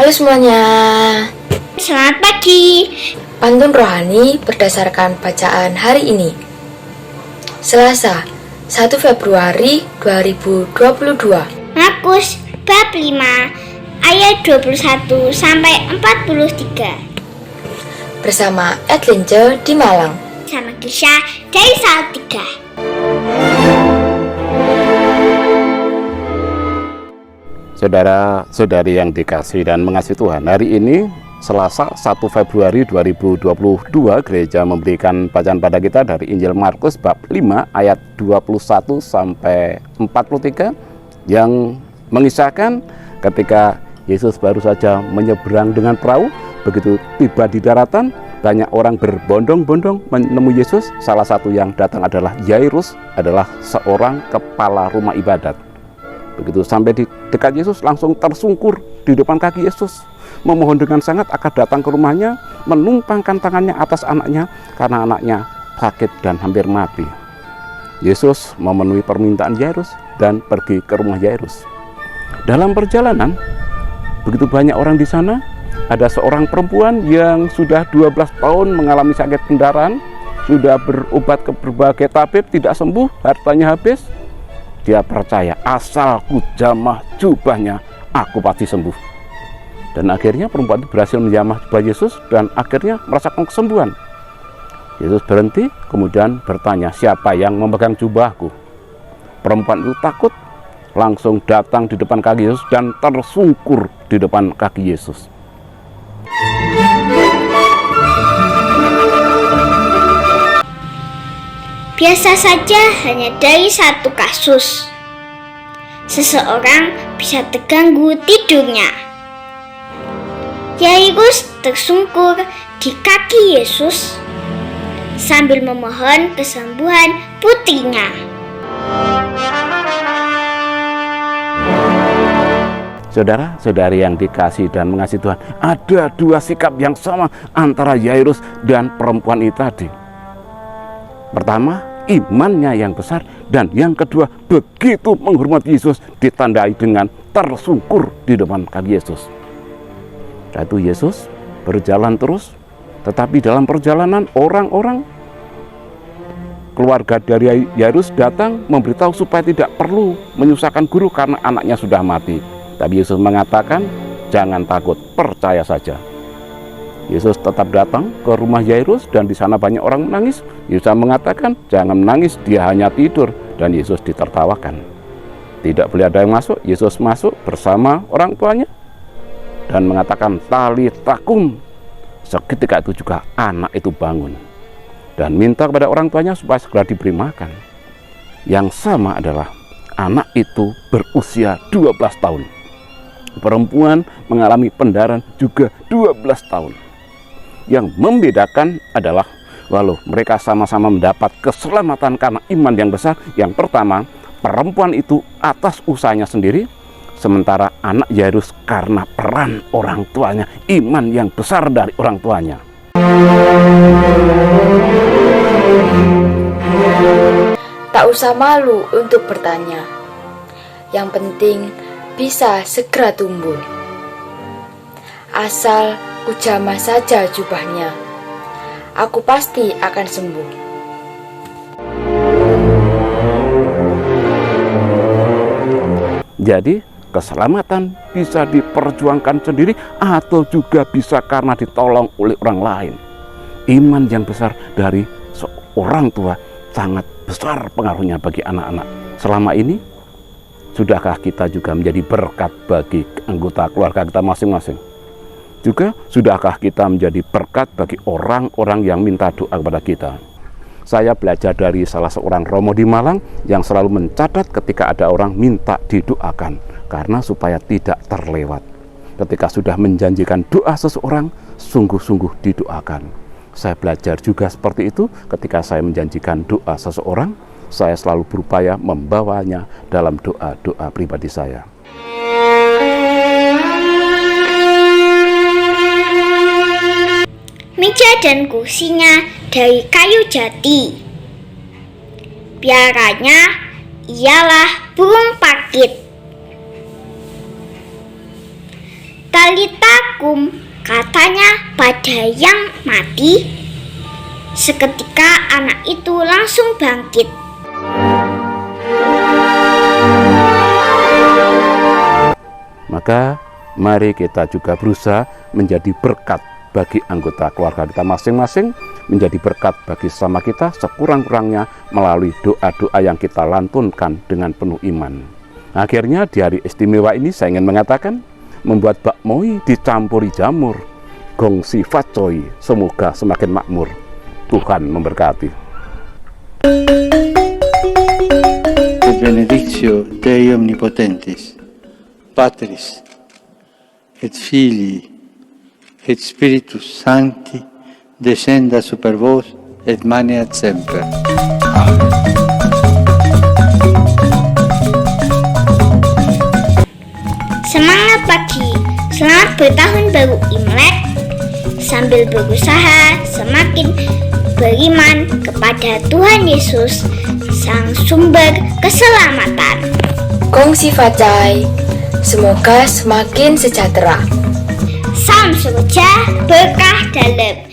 Halo semuanya. Selamat pagi. Pantun rohani berdasarkan bacaan hari ini. Selasa, 1 Februari 2022. Markus bab 5 ayat 21 sampai 43. Bersama Edlince di Malang. Sama Kisha dari Salatiga. Saudara-saudari yang dikasihi dan mengasihi Tuhan, hari ini Selasa 1 Februari 2022 gereja memberikan bacaan pada kita dari Injil Markus bab 5 ayat 21 sampai 43 yang mengisahkan ketika Yesus baru saja menyeberang dengan perahu. Begitu tiba di daratan, banyak orang berbondong-bondong menemui Yesus. Salah satu yang datang adalah Yairus, adalah seorang kepala rumah ibadat. Begitu sampai di dekat Yesus, langsung tersungkur di depan kaki Yesus, memohon dengan sangat agar datang ke rumahnya, menumpangkan tangannya atas anaknya karena anaknya sakit dan hampir mati. Yesus memenuhi permintaan Yairus dan pergi ke rumah Yairus. Dalam perjalanan, begitu banyak orang di sana, ada seorang perempuan yang sudah 12 tahun mengalami sakit pendarahan, sudah berobat ke berbagai tabib, tidak sembuh, hartanya habis. Dia percaya, asal ku jamah jubahnya, aku pasti sembuh. Dan akhirnya perempuan itu berhasil menjamah jubah Yesus dan akhirnya merasakan kesembuhan. Yesus berhenti, kemudian bertanya, siapa yang memegang jubahku? Perempuan itu takut, langsung datang di depan kaki Yesus dan tersungkur di depan kaki Yesus. Biasa saja, hanya dari satu kasus. Seseorang bisa terganggu tidurnya. Yairus tersungkur di kaki Yesus sambil memohon kesembuhan putrinya. Saudara-saudari yang dikasihi dan mengasihi Tuhan, ada dua sikap yang sama antara Yairus dan perempuan itu tadi. Pertama, imannya yang besar, dan yang kedua, begitu menghormati Yesus ditandai dengan tersungkur di depan kaki Yesus. Setelah itu Yesus berjalan terus, tetapi dalam perjalanan orang-orang keluarga dari Yairus datang memberitahu supaya tidak perlu menyusahkan guru karena anaknya sudah mati. Tapi Yesus mengatakan, jangan takut, percaya saja. Yesus tetap datang ke rumah Yairus dan di sana banyak orang menangis. Yesus mengatakan, jangan menangis, dia hanya tidur, dan Yesus ditertawakan. Tidak boleh ada yang masuk. Yesus masuk bersama orang tuanya dan mengatakan, talita kum. Seketika itu juga anak itu bangun dan minta kepada orang tuanya supaya segera diberi makan. Yang sama adalah anak itu berusia 12 tahun. Perempuan mengalami pendarahan juga 12 tahun. Yang membedakan adalah walau mereka sama-sama mendapat keselamatan karena iman yang besar. Yang pertama, perempuan itu atas usahanya sendiri, sementara anak Yairus karena peran orang tuanya, iman yang besar dari orang tuanya. Tak usah malu untuk bertanya. Yang penting bisa segera tumbuh. Asal ku jamah saja jubahnya, aku pasti akan sembuh. Jadi keselamatan bisa diperjuangkan sendiri atau juga bisa karena ditolong oleh orang lain. Iman yang besar dari seorang tua sangat besar pengaruhnya bagi anak-anak. Selama ini, sudahkah kita juga menjadi berkat bagi anggota keluarga kita masing-masing? Juga sudahkah kita menjadi berkat bagi orang-orang yang minta doa kepada kita? Saya belajar dari salah seorang romo di Malang yang selalu mencatat ketika ada orang minta didoakan, karena supaya tidak terlewat. Ketika sudah menjanjikan doa seseorang, sungguh-sungguh didoakan. Saya belajar juga seperti itu ketika saya menjanjikan doa seseorang, saya selalu berupaya membawanya dalam doa-doa pribadi saya. Meja dan kursinya dari kayu jati. Piaranya ialah burung pakit. Talitakum, katanya pada yang mati. Seketika anak itu langsung bangkit. Maka mari kita juga berusaha menjadi berkat bagi anggota keluarga kita masing-masing, menjadi berkat bagi sesama kita sekurang-kurangnya melalui doa-doa yang kita lantunkan dengan penuh iman. Akhirnya di hari istimewa ini saya ingin mengatakan, membuat bakmoy dicampuri jamur, gongsi facoi, semoga semakin makmur. Tuhan memberkati. Benedictio Dei Omnipotentis, Patris, et Filii, et Spiritus Sancti, descenda super vos, et maneat semper. Amen. Semangat pagi, selamat bertahun baru Imlek. Sambil berusaha semakin beriman kepada Tuhan Yesus, Sang Sumber Keselamatan. Gongsi facai, semoga semakin sejahtera. Salam sejahtera, berkah dalam.